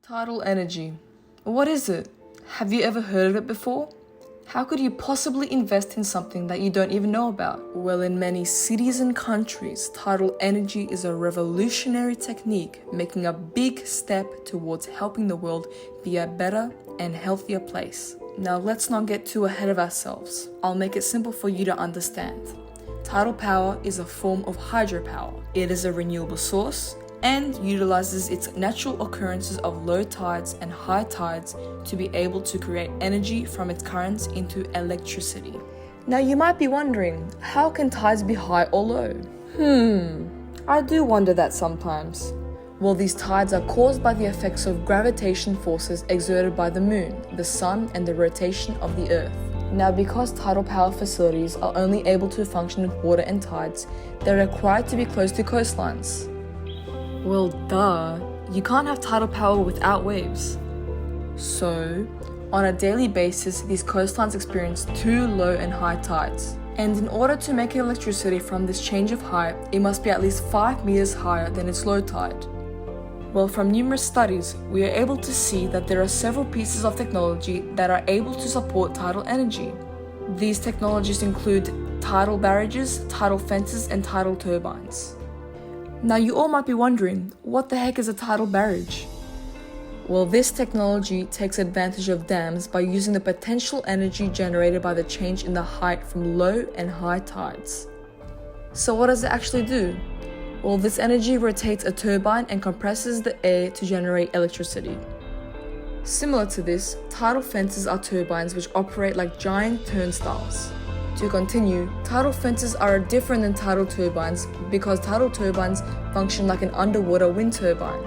Tidal energy. What is it? Have you ever heard of it before? How could you possibly invest in something that you don't even know about? Well, in many cities and countries, tidal energy is a revolutionary technique, making a big step towards helping the world be a better and healthier place. Now, let's not get too ahead of ourselves. I'll make it simple for you to understand. Tidal power is a form of hydropower. It is a renewable source and utilizes its natural occurrences of low tides and high tides to be able to create energy from its currents into electricity. Now you might be wondering, how can tides be high or low? I do wonder that sometimes. Well, these tides are caused by the effects of gravitation forces exerted by the moon, the sun, and the rotation of the earth. Now, because tidal power facilities are only able to function with water and tides, they're required to be close to coastlines. Well, duh. You can't have tidal power without waves. So, on a daily basis, these coastlines experience two low and high tides. And in order to make electricity from this change of height, it must be at least 5 meters higher than its low tide. Well, from numerous studies, we are able to see that there are several pieces of technology that are able to support tidal energy. These technologies include tidal barrages, tidal fences, and tidal turbines. Now you all might be wondering, what the heck is a tidal barrage? Well, this technology takes advantage of dams by using the potential energy generated by the change in the height from low and high tides. So what does it actually do? Well, this energy rotates a turbine and compresses the air to generate electricity. Similar to this, tidal fences are turbines which operate like giant turnstiles. To continue, tidal fences are different than tidal turbines because tidal turbines function like an underwater wind turbine.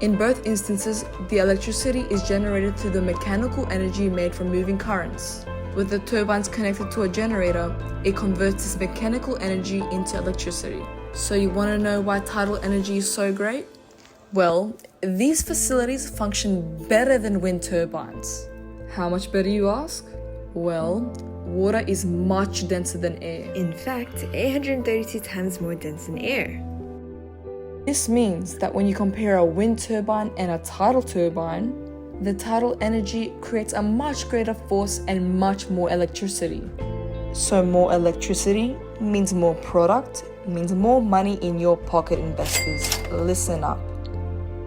In both instances, the electricity is generated through the mechanical energy made from moving currents. With the turbines connected to a generator, it converts this mechanical energy into electricity. So you want to know why tidal energy is so great? Well, these facilities function better than wind turbines. How much better, you ask? Well, water is much denser than air. In fact, 832 times more dense than air. This means that when you compare a wind turbine and a tidal turbine, the tidal energy creates a much greater force and much more electricity. So more electricity means more product, means more money in your pocket, investors. Listen up.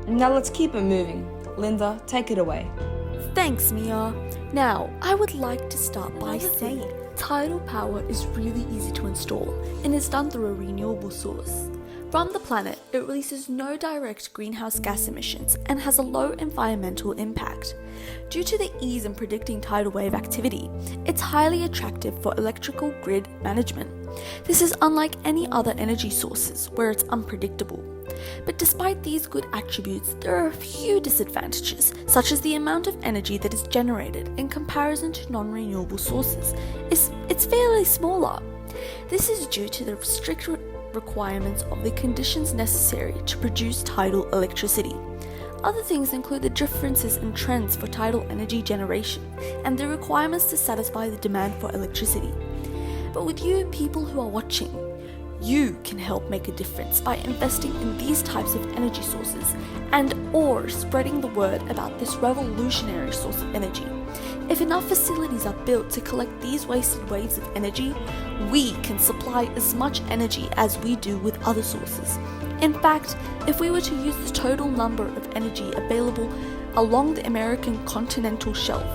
Now let's keep it moving. Linda, take it away. Thanks, Mia. Now, I would like to start by saying tidal power is really easy to install and is done through a renewable source. From the planet, it releases no direct greenhouse gas emissions and has a low environmental impact. Due to the ease in predicting tidal wave activity, it's highly attractive for electrical grid management. This is unlike any other energy sources where it's unpredictable. But despite these good attributes, there are a few disadvantages, such as the amount of energy that is generated in comparison to non-renewable sources. It's fairly smaller. This is due to the strict requirements of the conditions necessary to produce tidal electricity. Other things include the differences in trends for tidal energy generation and the requirements to satisfy the demand for electricity. But with you people who are watching, you can help make a difference by investing in these types of energy sources and or spreading the word about this revolutionary source of energy. If enough facilities are built to collect these wasted waves of energy, we can supply as much energy as we do with other sources. In fact, if we were to use the total number of energy available along the American continental shelf,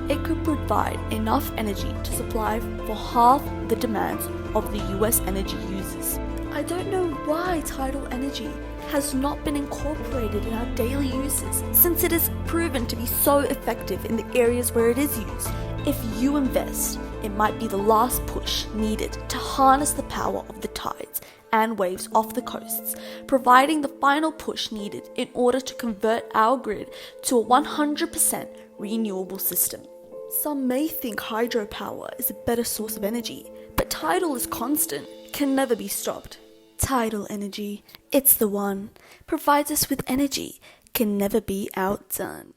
it could provide enough energy to supply for half the demands of the US energy users. I don't know why tidal energy has not been incorporated in our daily uses, since it is proven to be so effective in the areas where it is used. If you invest, it might be the last push needed to harness the power of the tides and waves off the coasts, providing the final push needed in order to convert our grid to a 100% renewable system. Some may think hydropower is a better source of energy, but tidal is constant, can never be stopped. Tidal energy, it's the one, provides us with energy, can never be outdone.